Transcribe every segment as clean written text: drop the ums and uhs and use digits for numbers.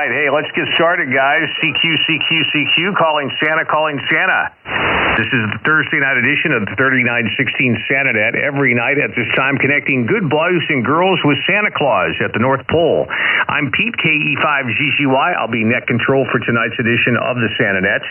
right. Hey, let's get started, guys. CQ, calling Santa. This is the Thursday night edition of the 3916 SantaNet. Every night at this time, connecting good boys and girls with Santa Claus at the North Pole. I'm Pete, KE5GGY. I'll be net control for tonight's edition of the SantaNet.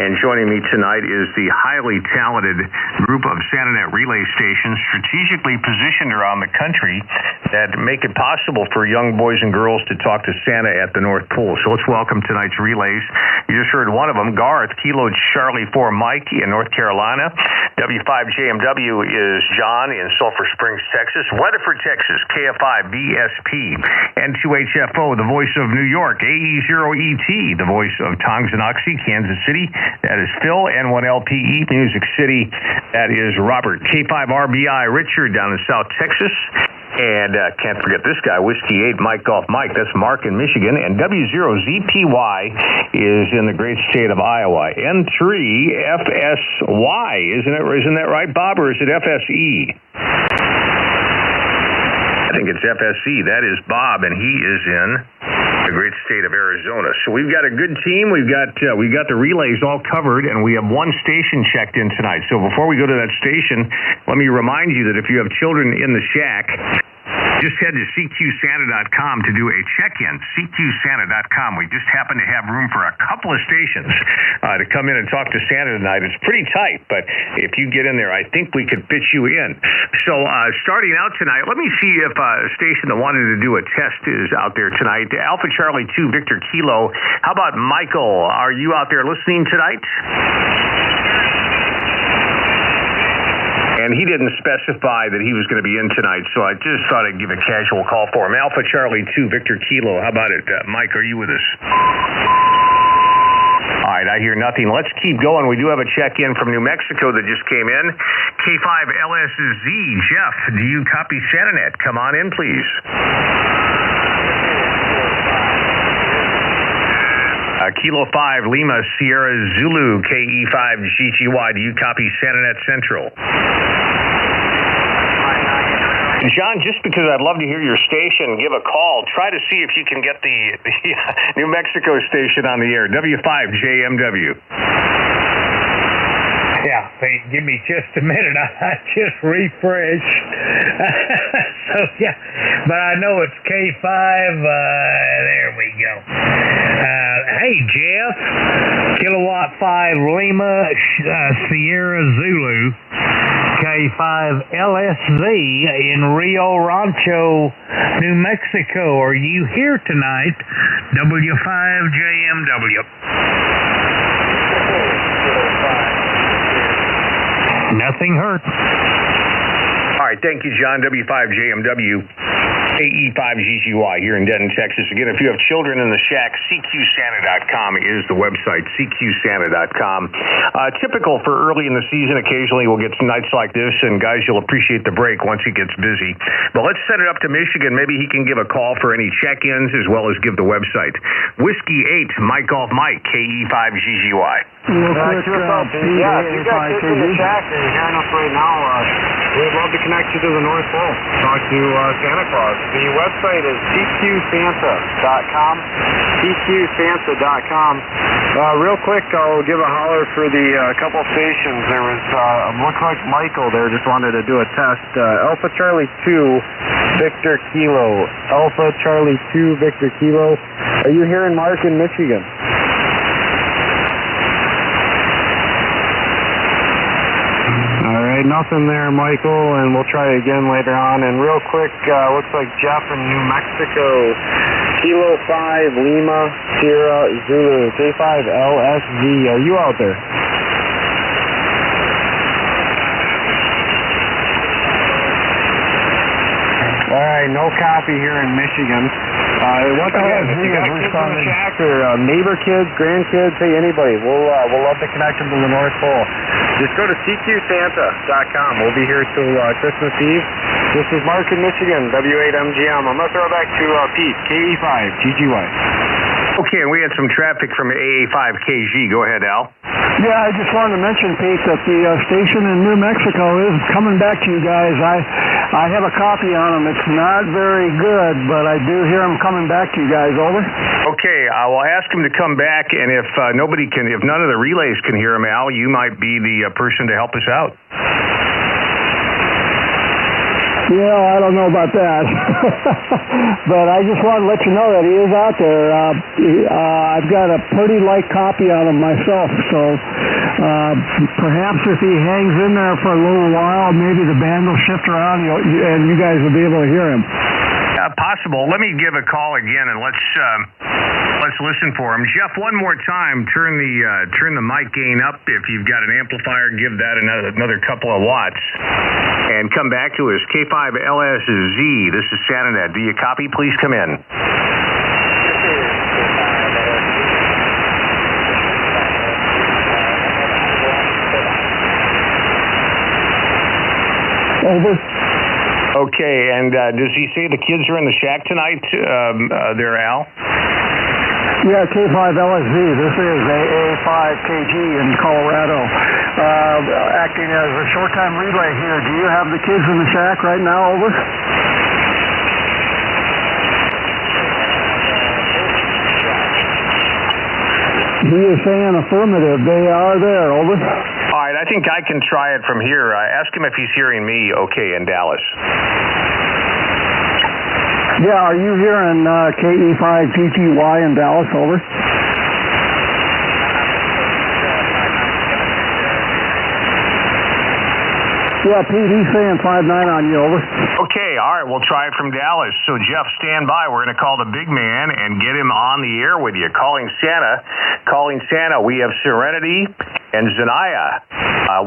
And joining me tonight is the highly talented group of SantaNet relay stations strategically positioned around the country that make it possible for young boys and girls to talk to Santa at the North Pole. So let's welcome tonight's relays. You just heard one of them, Garth, Kilo Charlie 4 Mike in North Carolina. W5JMW is John in Sulphur Springs, Texas. Weatherford, Texas, KFI BSP. N2HFO, the voice of New York. AE0ET, the voice of Tonganoxie, Kansas City. That is Phil. N1LPE, Music City. That is Robert. K5RBI, Richard down in South Texas. And can't forget this guy, Whiskey 8, Mike Golf Mike. That's Mark in Michigan. And W0ZPY is in the great state of Iowa. N3FSY, isn't that right, Bob, or is it FSE? I think it's FSE. That is Bob, and he is in the great state of Arizona. So we've got a good team. We've got the relays all covered, and we have one station checked in tonight. So before we go to that station, let me remind you that if you have children in the shack, just head to CQSanta.com to do a check-in. CQSanta.com. We just happen to have room for a couple of stations to come in and talk to Santa tonight. It's pretty tight, but if you get in there, I think we could fit you in. So starting out tonight, let me see if a station that wanted to do a test is out there tonight. Alpha Charlie 2 Victor Kilo. How about Michael? Are you out there listening tonight? And he didn't specify that he was going to be in tonight, so I just thought I'd give a casual call for him. Alpha Charlie 2 Victor Kilo. How about it? Mike, are you with us? All right, I hear nothing. Let's keep going. We do have a check-in from New Mexico that just came in. K5LSZ, Jeff, do you copy SantaNet? Come on in, please. Kilo 5, Lima, Sierra Zulu, KE5GGY. Do you copy SantaNet Central? John, just because I'd love to hear your station, give a call. Try to see if you can get the New Mexico station on the air. W5JMW. Yeah, give me just a minute. I just refreshed. So, yeah, but I know it's K5. There we go. Hey, Jeff. Kilowatt 5 Lima, Sierra Zulu, K5 LSZ in Rio Rancho, New Mexico. Are you here tonight? W5JMW. Nothing hurt. All right, thank you, John. W5JMW, AE5GGY here in Denton, Texas. Again, if you have children in the shack, CQSanta.com is the website, CQSanta.com. Typical for early in the season, occasionally we'll get some nights like this, and guys, you'll appreciate the break once it gets busy. But let's set it up to Michigan. Maybe he can give a call for any check-ins as well as give the website. Whiskey 8, Mike Golf Mike, KE5GGY. If you got kids in the shack and you're hearing us right now, we'd love to connect you to the North Pole. Talk to Santa Claus. The website is CQSanta.com. CQSanta.com. Real quick, I'll give a holler for the couple stations. There was, looks like Michael there just wanted to do a test. Alpha Charlie 2, Victor Kilo. Alpha Charlie 2, Victor Kilo. Are you here in Markin, Michigan? Nothing there, Michael, and we'll try again later on. And real quick, looks like Jeff in New Mexico. Kilo 5, Lima, Sierra, Zulu, K5LSZ. Are you out there? All right, no copy here in Michigan. Once again, if you got kids in the shack or neighbor kids, grandkids, hey, anybody, we'll love to connect them to the North Pole. Just go to CQSanta.com. We'll be here till Christmas Eve. This is Mark in Michigan, W8MGM. I'm going to throw it back to Pete, KE5GGY. Okay, and we had some traffic from AA5KG. Go ahead, Al. Yeah, I just wanted to mention, Pete, that the station in New Mexico is coming back to you guys. I have a copy on them. It's not very good, but I do hear them coming back to you guys. Over. Okay, I will ask him to come back, and if if none of the relays can hear him, Al, you might be the person to help us out. Yeah, I don't know about that. But I just want to let you know that he is out there. I've got a pretty light copy on him myself, so perhaps if he hangs in there for a little while, maybe the band will shift around and you guys will be able to hear him. Possible. Let me give a call again, and let's listen for him. Jeff, one more time, turn the mic gain up. If you've got an amplifier, give that another couple of watts. And come back to us. K5LSZ, this is SantaNet. Do you copy? Please come in. Over. Okay, and does he say the kids are in the shack tonight there, Al? Yeah, K5LSZ. This is AA5KG in Colorado. Acting as a short-time relay here. Do you have the kids in the shack right now? Over. He is saying affirmative. They are there. Over. All right, I think I can try it from here. Ask him if he's hearing me okay in Dallas. Yeah, are you hearing KE5TTY in Dallas? Over. Yeah, Pete, he's saying 5-9 on you. Over. Okay, all right, we'll try it from Dallas. So, Jeff, stand by. We're going to call the big man and get him on the air with you. Calling Santa. We have Serenity and Zanaya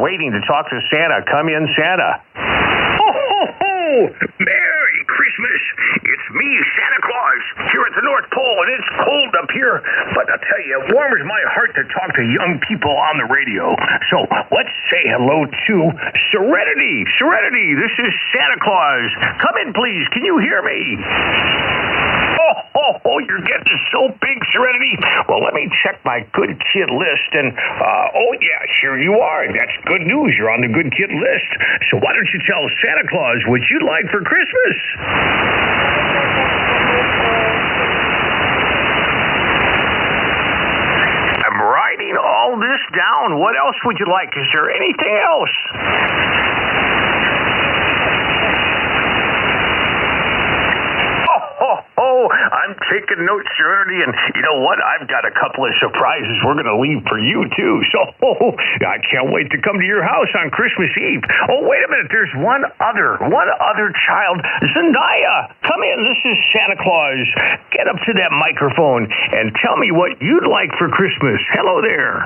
waiting to talk to Santa. Come in, Santa. Ho, ho, ho! Merry Christmas! It's me, Santa Claus, here at the North Pole, and it's cold up here. But I'll tell you, it warms my heart to talk to young people on the radio. So let's say hello to Serenity. Serenity, this is Santa Claus. Come in, please. Can you hear me? Oh, you're getting so big, Serenity. Well, let me check my good kid list. And, here you are. That's good news. You're on the good kid list. So why don't you tell Santa Claus what you'd like for Christmas? I'm writing all this down. What else would you like? Is there anything else? I'm taking notes, Serenity, and you know what? I've got a couple of surprises we're going to leave for you, too. So, I can't wait to come to your house on Christmas Eve. Oh, wait a minute. There's one other child. Zendaya, come in. This is Santa Claus. Get up to that microphone and tell me what you'd like for Christmas. Hello there.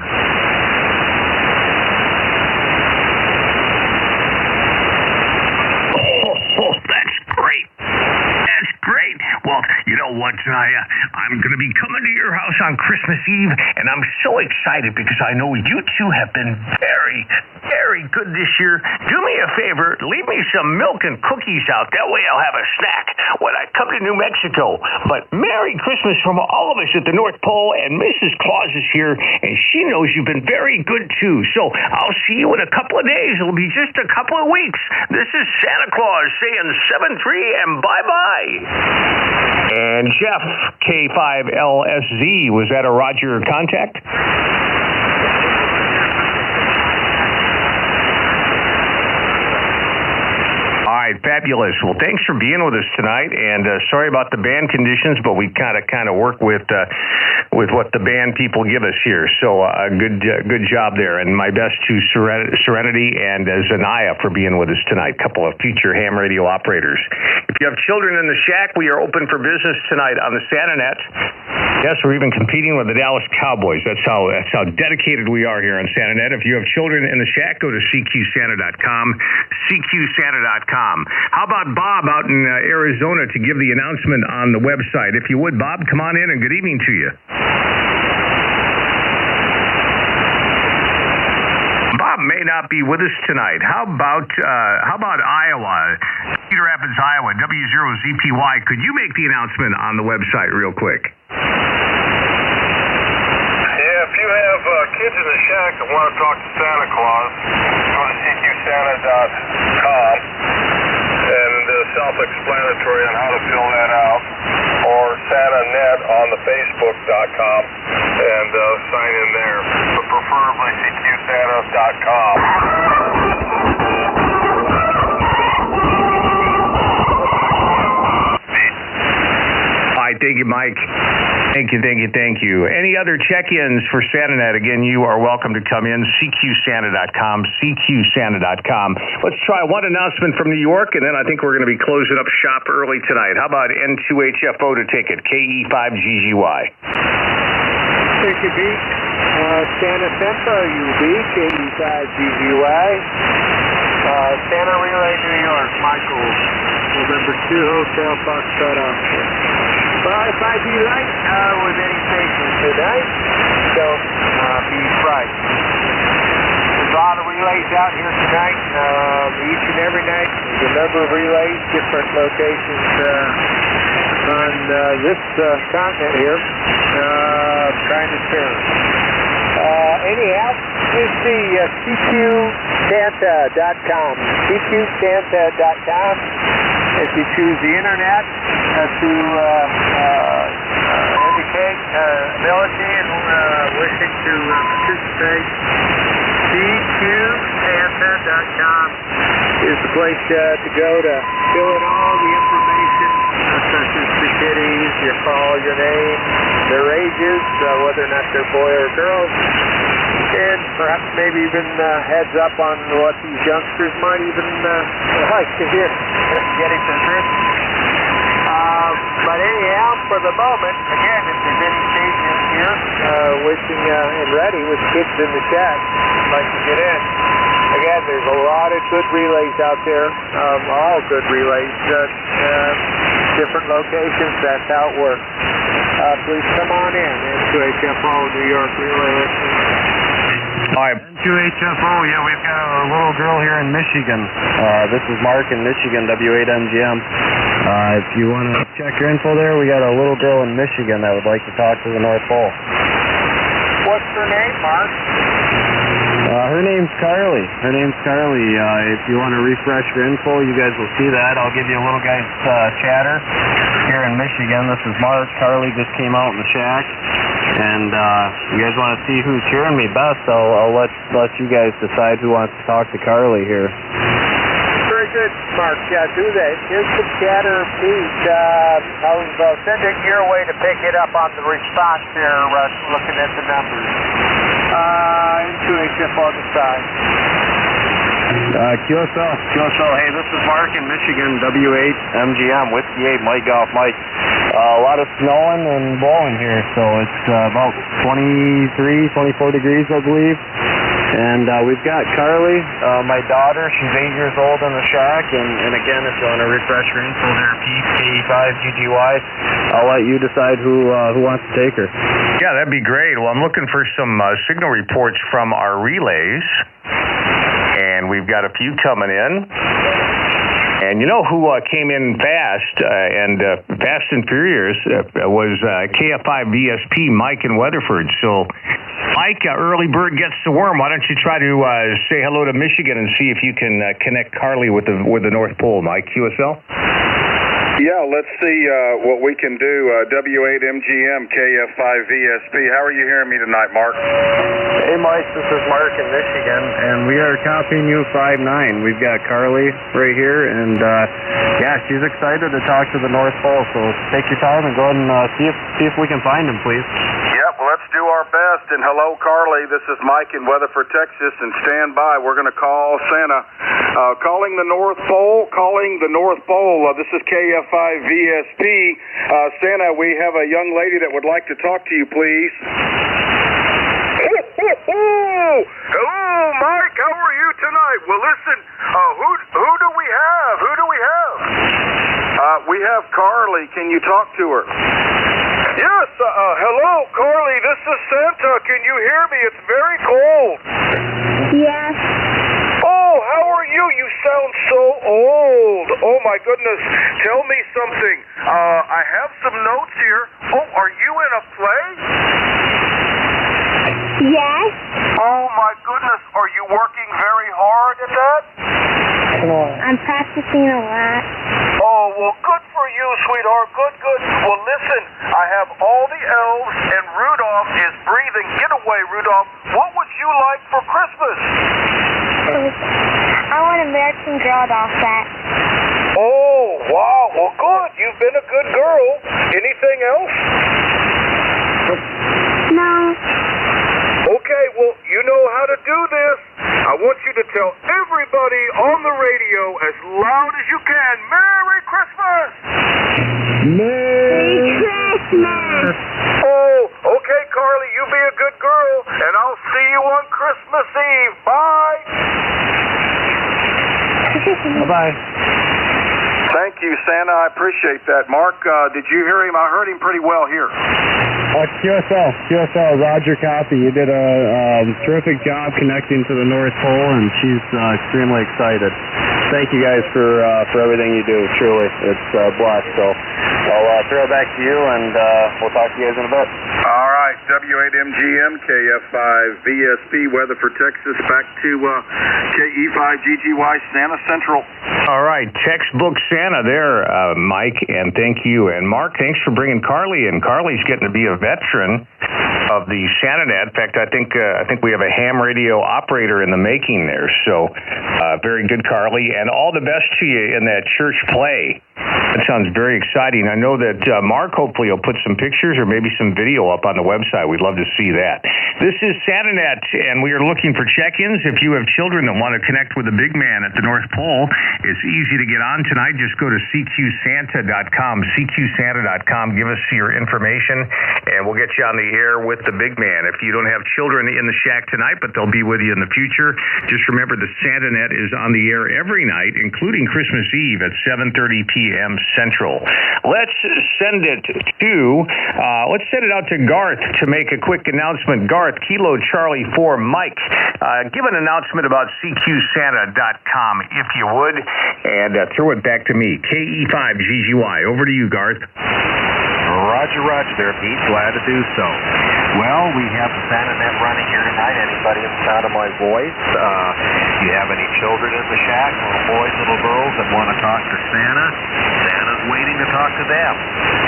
Oh, that's great. That's great. Well, you know what, Zanaya? I'm going to be coming to your house on Christmas Eve, and I'm so excited because I know you two have been very, very good this year. Do me a favor, leave me some milk and cookies out. That way I'll have a snack when I come to New Mexico. But Merry Christmas from all of us at the North Pole, and Mrs. Claus is here, and she knows you've been very good, too. So I'll see you in a couple of days. It'll be just a couple of weeks. This is Santa Claus saying 7-3 and bye-bye. And Jeff, K5LSZ, was that a Roger contact? All right, fabulous. Well, thanks for being with us tonight, and sorry about the band conditions, but we kind of work with what the band people give us here. So good job there, and my best to Serenity and Zanaya for being with us tonight. Couple of future ham radio operators. If you have children in the shack, we are open for business tonight on the SantaNet. Yes, we're even competing with the Dallas Cowboys. That's how dedicated we are here on SantaNet. If you have children in the shack, go to CQSanta.com, CQSanta.com. How about Bob out in Arizona to give the announcement on the website? If you would, Bob, come on in and good evening to you. Bob may not be with us tonight. How about Iowa? Cedar Rapids, Iowa, W0ZPY. Could you make the announcement on the website real quick? kids in the shack that want to talk to Santa Claus, go to CQSanta.com, and self-explanatory on how to fill that out, or SantaNet on the Facebook.com, and sign in there, but preferably CQSanta.com. Thank you, Mike. Thank you. Any other check-ins for SantaNet? Again, you are welcome to come in. CQSanta.com, CQSanta.com. Let's try one announcement from New York, and then I think we're going to be closing up shop early tonight. How about N2HFO to take it? KE5GGY. Take a beat. Santa Central, UB, KE5GGY. Santa Relay, New York, Michael, November 2, Hotel Foxtrot Officer. Well, if I be right with any station tonight, don't be frightened. There's a lot of relays out here tonight, each and every night. There's a number of relays, different locations on this continent here, trying to turn. Anyhow, it's the CQSanta.com, CQSanta.com. If you choose the internet to indicate ability and wishing to participate, CQSanta.com is the place to go to fill in all the information, such as the kiddies, your call, your name, their ages, whether or not they're boy or girl, and perhaps maybe even heads up on what these youngsters might even like to hear. Get it to this. But anyhow, for the moment, again, if there's any stations here wishing and ready with kids in the shack, like to get in. Again, there's a lot of good relays out there, all good relays, different locations, that's how it works. Please come on in, N2HFO, New York Relay listeners. Hi. N2HFO, yeah, we've got a little girl here in Michigan. This is Mark in Michigan, W8MGM. If you want to check your info there, we got a little girl in Michigan that would like to talk to the North Pole. What's her name, Mark? Her name's Carly. If you want to refresh your info, you guys will see that. I'll give you a little guy's chatter here in Michigan. This is Mark. Carly just came out in the shack. And you guys want to see who's hearing me best, I'll let you guys decide who wants to talk to Carly here. Very good, Mark. Yeah, do that. Here's the chatter, Pete. I'll send it your way to pick it up on the response there, looking at the numbers. N2HFO on the side. QSL, hey, this is Mark in Michigan, W8MGM, Whiskey 8, Mike Golf, Mike. A lot of snowing and blowing here, so it's about 23, 24 degrees, I believe. And we've got Carly, my daughter. She's 8 years old in the shack. And again, if you want to refresh your info there, KE5GGY, I'll let you decide who wants to take her. Yeah, that'd be great. Well, I'm looking for some signal reports from our relays. And we've got a few coming in. And you know who came in fast and furious was KF5 VSP, Mike in Weatherford. So, Mike, early bird gets the worm. Why don't you try to say hello to Michigan and see if you can connect Carly with the North Pole, Mike, QSL? Yeah, let's see what we can do. W8MGM, KF5 VSP. How are you hearing me tonight, Mark? Hey, Mike, this is Mark in Michigan, and we are copying you 5-9. We've got Carly right here, and yeah, she's excited to talk to the North Pole, so take your time and go ahead and see if we can find him, please. Yep, let's do our best. And hello, Carly. This is Mike in Weatherford, Texas, and stand by. We're going to call Santa. Calling the North Pole. This is KF5 VSP. Santa, we have a young lady that would like to talk to you, please. Hello, Mike. How are you tonight? Well, listen, who do we have? We have Carly. Can you talk to her? Yes, hello, Carly. This is Santa. Can you hear me? It's very cold. Yes. Oh, how are you? You sound so old. Oh, my goodness. Tell me something. I have some notes here. Oh, are you in a play? Yes. working very hard at that? I'm practicing a lot. Oh, well, good for you, sweetheart. Good. Well, listen, I have all the elves, and Rudolph is breathing. Get away, Rudolph. What would you like for Christmas? I want an American Girl doll set. Oh, wow. Well, good. You've been a good girl. Anything else? No. Okay, well, you know how to do this. I want you to tell everybody on the radio as loud as you can, Merry Christmas! Merry Christmas! Oh, okay, Carly, you be a good girl, and I'll see you on Christmas Eve. Bye! Bye-bye. Thank you, Santa. I appreciate that. Mark, did you hear him? I heard him pretty well here. QSL, Roger copy. You did a terrific job connecting to the North Pole, and she's extremely excited. Thank you guys for everything you do. Truly, it's blessed. So I'll throw it back to you, and we'll talk to you guys in a bit. All right, W8MGM, KF5 VSP, Weatherford, Texas. Back to KE5GGY, Santa Central. All right, textbook Santa there, Mike, and thank you. And Mark, thanks for bringing Carly in. Carly's getting to be a veteran of the SantaNet. In fact, I think we have a ham radio operator in the making there. So very good, Carly, and all the best to you in that church play. That sounds very exciting. I know that Mark hopefully will put some pictures or maybe some video up on the website. We'd love to see that. This is SantaNet, and we are looking for check-ins. If you have children that want to connect with the big man at the North Pole, it's easy to get on tonight. Just go to cqsanta.com, cqsanta.com. Give us your information, and we'll get you on the air with the big man. If you don't have children in the shack tonight, but they'll be with you in the future, just remember the SantaNet is on the air every night, including Christmas Eve at 7:30 p.m. Central. Let's send it out to Garth to make a quick announcement. Garth, Kilo Charlie 4 Mike, give an announcement about cqsanta.com if you would, and throw it back to me. KE5GGY. Over to you, Garth. Roger there, Pete. Glad to do so. Well, we have the SantaNet running here tonight. Anybody in the sound of my voice? You have any children in the shack, little boys, little girls that want to talk to Santa? Santa's waiting to talk to them.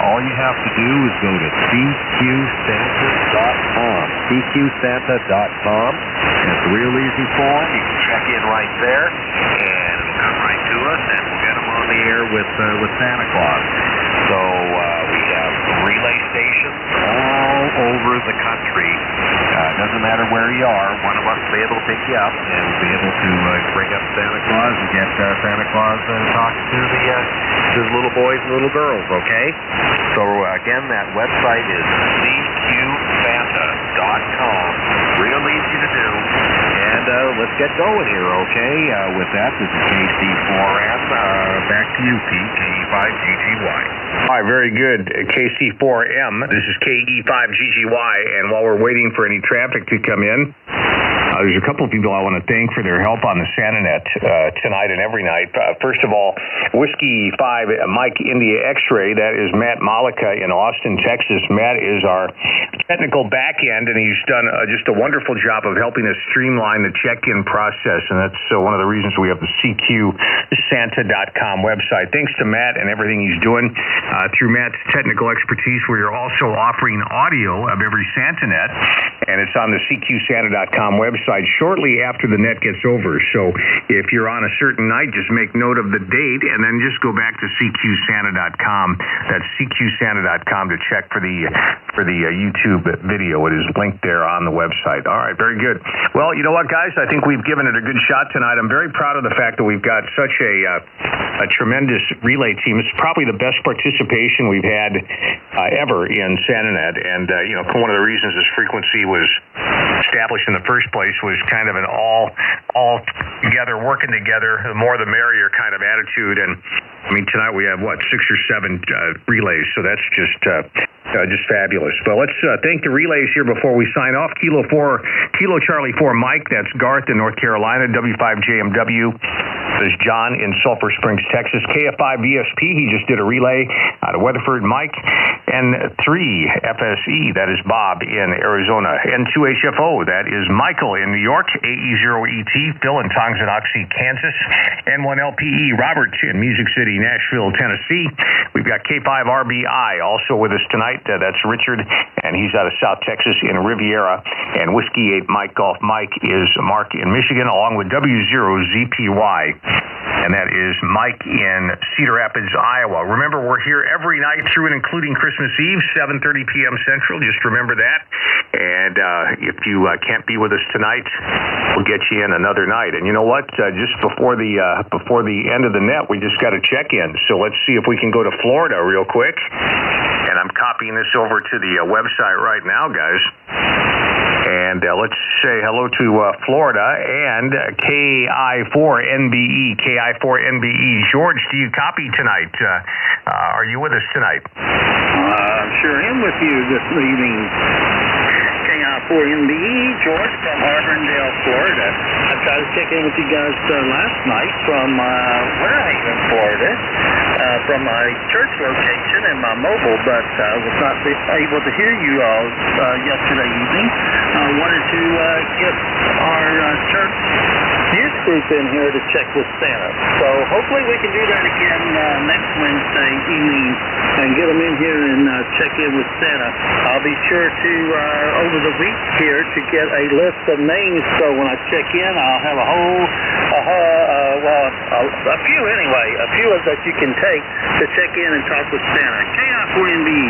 All you have to do is go to cqsanta.com. cqsanta.com. It's a real easy form. You can check in right there, and it'll come right to us, and we'll get them on the air with Santa Claus. So we have relay stations all over the country. Doesn't matter where you are. One of us will be able to pick you up and be able to bring up Santa Claus and get Santa Claus talking to the little boys and little girls, okay? So again, that website is cqsanta.com. Real easy to do. And let's get going here, okay? With that, this is KC4M. Back to you, Pete, KE5GGY. All right, very good. KC4M. This is KE5GGY, and while we're waiting for any traffic to come in, there's a couple of people I want to thank for their help on the SantaNet tonight and every night. First of all, Whiskey 5 Mike India X-Ray. That is Matt Malika in Austin, Texas. Matt is our technical back end, and he's done just a wonderful job of helping us streamline the check-in process, and that's one of the reasons we have the cqsanta.com website. Thanks to Matt and everything he's doing. Through Matt's technical expertise, we are also offering audio of every SantaNet, and it's on the cqsanta.com website shortly after the net gets over. So if you're on a certain night, just make note of the date and then just go back to cqsanta.com. That's cqsanta.com to check for the YouTube video. It is linked there on the website. All right, very good. Well, you know what, guys? I think we've given it a good shot tonight. I'm very proud of the fact that we've got such a tremendous relay team. It's probably the best participation we've had ever in SantaNet. And, one of the reasons this frequency was established in the first place was kind of an all together, working together, the more the merrier kind of attitude. And I mean, tonight we have 6 or 7 relays, so that's just fabulous. But let's thank the relays here before we sign off. Kilo Charlie 4 Mike, that's Garth in North Carolina. W5JMW, there's John in Sulphur Springs, Texas. KF5 VSP, he just did a relay out of Weatherford. Mike, N3FSE, that is Bob in Arizona. N2HFO, that is Michael in New York. AE0ET, Phil in Tonganoxie, Kansas. N1LPE, Robert in Music City, Nashville, Tennessee. We've got K5RBI also with us tonight. That's Richard, and he's out of South Texas in Riviera. And Whiskey 8 Mike Golf Mike is Mark in Michigan, along with W0ZPY, and that is Mike in Cedar Rapids, Iowa. Remember, we're here every night through and including Christmas Eve, 7:30 p.m. Central. Just remember that. And if you can't be with us tonight, we'll get you in another night. And you know what? Just before the end of the net, we just got a check-in. So let's see if we can go to Florida real quick. And I'm copying this over to the website right now, guys. And let's say hello to Florida and KI4NBE. KI4NBE. George, do you copy tonight? Are you with us tonight? Sure am with you this evening. KI4NBE, George from Auburndale, Florida. I tried to check in with you guys last night from Warehaven, Florida, from my church location and my mobile, but I was not able to hear you all yesterday evening. I wanted to get our church youth group in here to check with Santa. So hopefully we can do that again next Wednesday evening and get them in here and check in with Santa. I'll be sure to, over the week here, to get a list of names, so when I check in, I'll have a few anyway, a few that you can take to check in and talk with Santa. KI4NBE.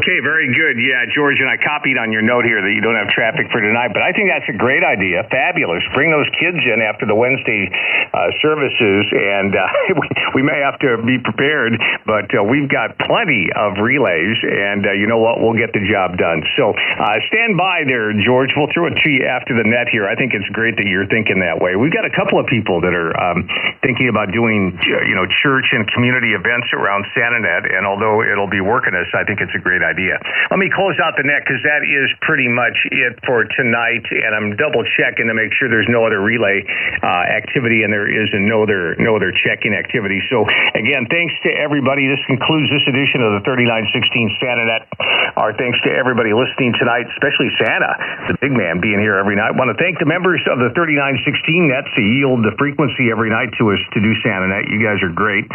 Okay, very good. Yeah, George, and I copied on your note here that you don't have traffic for tonight, but I think that's a great idea. Fabulous. Bring those kids in after the Wednesday services, and we may have to be prepared, but we've got plenty of relays, and you know what? We'll get the job done. So stand by there, George. We'll throw it to you after the net here. I think it's great that you're thinking that way. We've got a couple of people that are thinking about doing, church and community events around SantaNet, and although it'll be working us, I think it's a great idea. Let me close out the net, because that is pretty much it for tonight, and I'm double checking to make sure there's no other relay activity, and there is no other check-in activity. So again, thanks to everybody. This concludes this edition of the 3916 SantaNet. Our thanks to everybody listening tonight, especially Santa, the big man, being here every night. I want to thank the members of the 3916 Nets who yield the frequency every night to us to do SantaNet. You guys are great.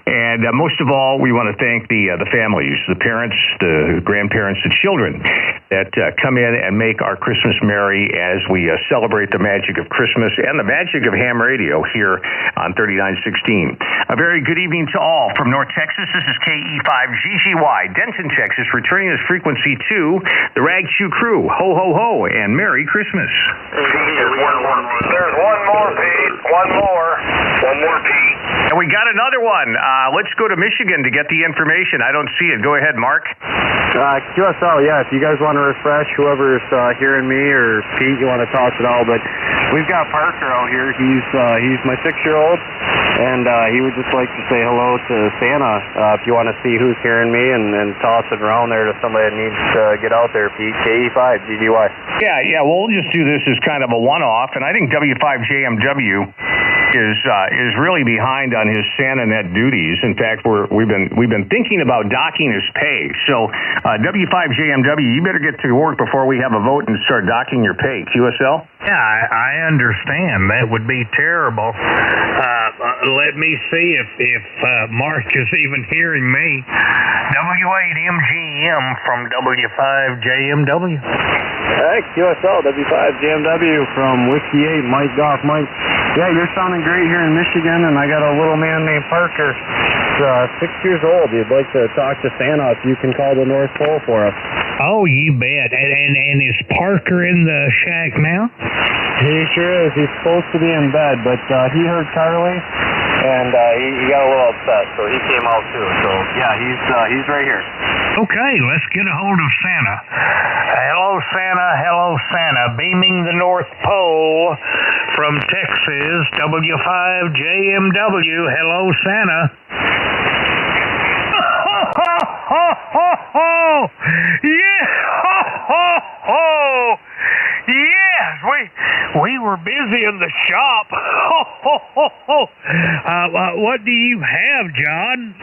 And most of all, we want to thank the families, the parents, the grandparents, the children that come in and make our Christmas merry as we celebrate the magic of Christmas and the magic of ham radio here on 3916. A very good evening to all from North Texas. This is KE5GGY, Denton, Texas, returning this frequency to the Rag Chew crew. Ho, ho, ho, and Merry Christmas. There's one more, Pete. One more, Pete. And we got another one. Let's go to Michigan to get the information. I don't see it. Go ahead, Mark. QSL, yeah, if you guys want to refresh, whoever's hearing me, or Pete, you want to toss it all, but we've got Parker out here. He's my 6-year-old, and he would just like to say hello to Santa. If you want to see who's hearing me, and toss it around there to somebody that needs to get out there, Pete. KE5GGY. Yeah, we'll just do this as kind of a one-off, and I think W5JMW is really behind on his SantaNet duties. In fact, we've been thinking about docking his pay. So W5JMW, you better get to work before we have a vote and start docking your pay. QSL? Yeah, I understand. That would be terrible. Let me see if Mark is even hearing me. W8MGM from W5JMW. Hey, QSL, W5JMW from Whiskey 8, Mike Golf Mike. Yeah, you're sounding great here in Michigan, and I got a little man named Parker. He's 6 years old. He'd like to talk to Santa if you can call the North Pole for us. Oh, you bet. And is Parker in the shack now? He sure is. He's supposed to be in bed, but he heard Carly, and he got a little upset, so he came out too. So yeah, he's right here. Okay, let's get a hold of Santa. Hello, Santa. Hello, Santa. Beaming the North Pole from Texas, W5JMW. Hello, Santa. Yeah. Yes, we were busy in the shop. What do you have, John?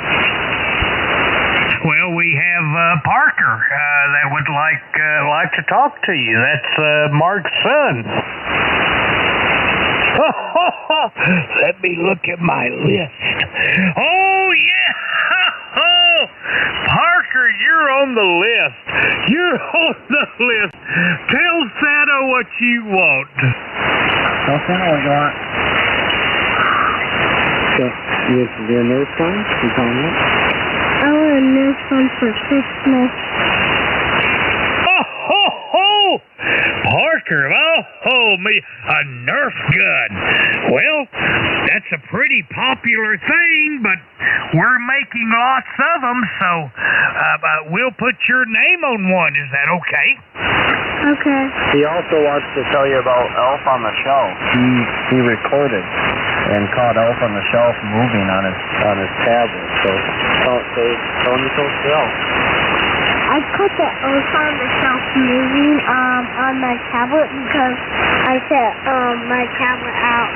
Well, we have Parker that would like to talk to you. That's Mark's son. Let me look at my list. Oh, yeah. Parker, you're on the list. You're on the list. Tell Santa what you want. Tell Santa what you want. So, you have to do a nurse phone? You calling it? I want a nurse phone for Christmas. Parker, me, a Nerf gun. Well, that's a pretty popular thing, but we're making lots of them, so we'll put your name on one. Is that okay? Okay. He also wants to tell you about Elf on the Shelf. He recorded and caught Elf on the Shelf moving on his tablet. So tell him you told Elf. I put the Elf on the Shelf moving on my tablet because I set my tablet out.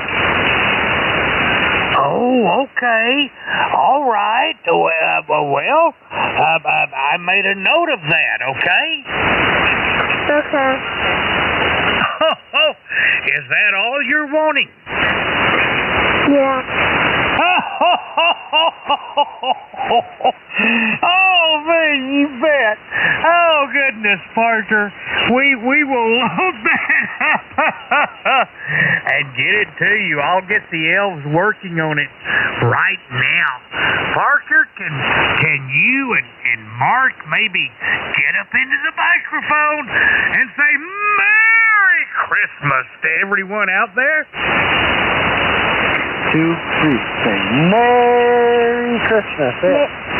Oh, okay. All right. Well, I made a note of that, okay? Okay. Is that all you're wanting? Yeah. Oh, man, you bet. Oh, goodness, Parker. We will load that and get it to you. I'll get the elves working on it right now. Parker, can you and Mark maybe get up into the microphone and say Merry Christmas to everyone out there? 2, 3, say Merry Christmas.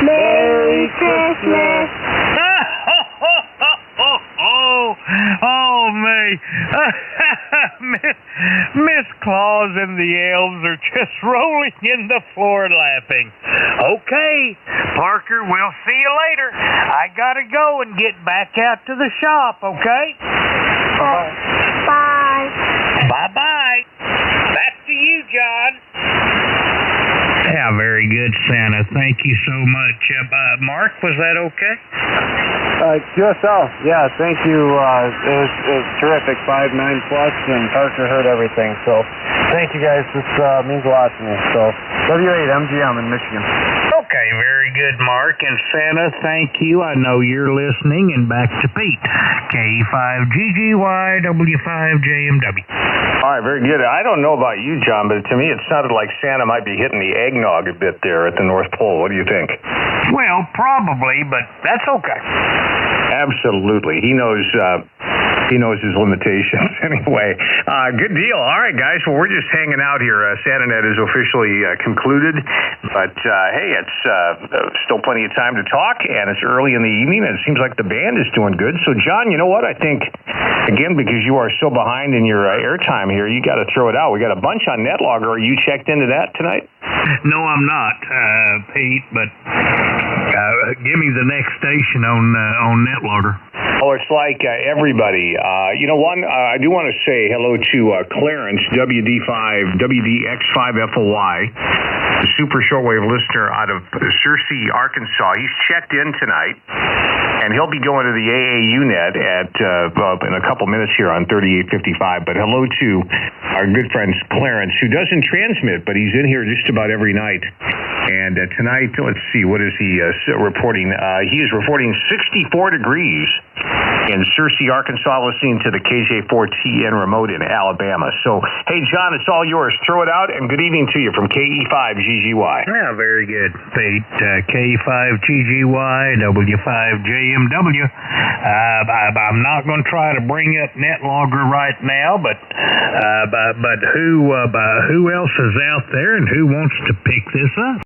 Merry Christmas. Oh, me. Miss Claus and the elves are just rolling in the floor laughing. Okay, Parker, we'll see you later. I gotta go and get back out to the shop, okay? Bye. Bye-bye. Back to you, John. Yeah, very good, Santa. Thank you so much. Mark, was that okay? QSL, yeah, thank you. It was terrific, 5-9+, and Parker heard everything. So, thank you guys. This means a lot to me. So, W8 MGM in Michigan. Okay, very good, Mark. And Santa, thank you. I know you're listening. And back to Pete. K5GGY W5JMW. All right, very good. I don't know about you, John, but to me it sounded like Santa might be hitting the eggnog a bit there at the North Pole. What do you think? Well, probably, but that's okay. Absolutely. He knows his limitations anyway. Good deal. All right, guys. Well, we're just hanging out here. SantaNet is officially concluded, but hey, it's still plenty of time to talk, and it's early in the evening, and it seems like the band is doing good. So, John, you know what? I think, again, because you are so behind in your airtime here, you got to throw it out. We got a bunch on NetLogger. Are you checked into that tonight? No, I'm not, Pete, but give me the next station on NetLogger. Oh, it's like everybody. I do want to say hello to Clarence, WDX5FOY, the super shortwave listener out of Searcy, Arkansas. He's checked in tonight, and he'll be going to the AAUnet at in a couple minutes here on 3855. But hello to our good friend Clarence, who doesn't transmit, but he's in here just about every night. And tonight, let's see, what is he reporting? He is reporting 64 degrees in Searcy, Arkansas, listening to the KJ4TN remote in Alabama. So, hey, John, it's all yours. Throw it out, and good evening to you from KE5GGY. Yeah, very good, Pete. K5GGY, W5JMW. I'm not going to try to bring up NetLogger right now, but who else is out there and who wants to pick this up?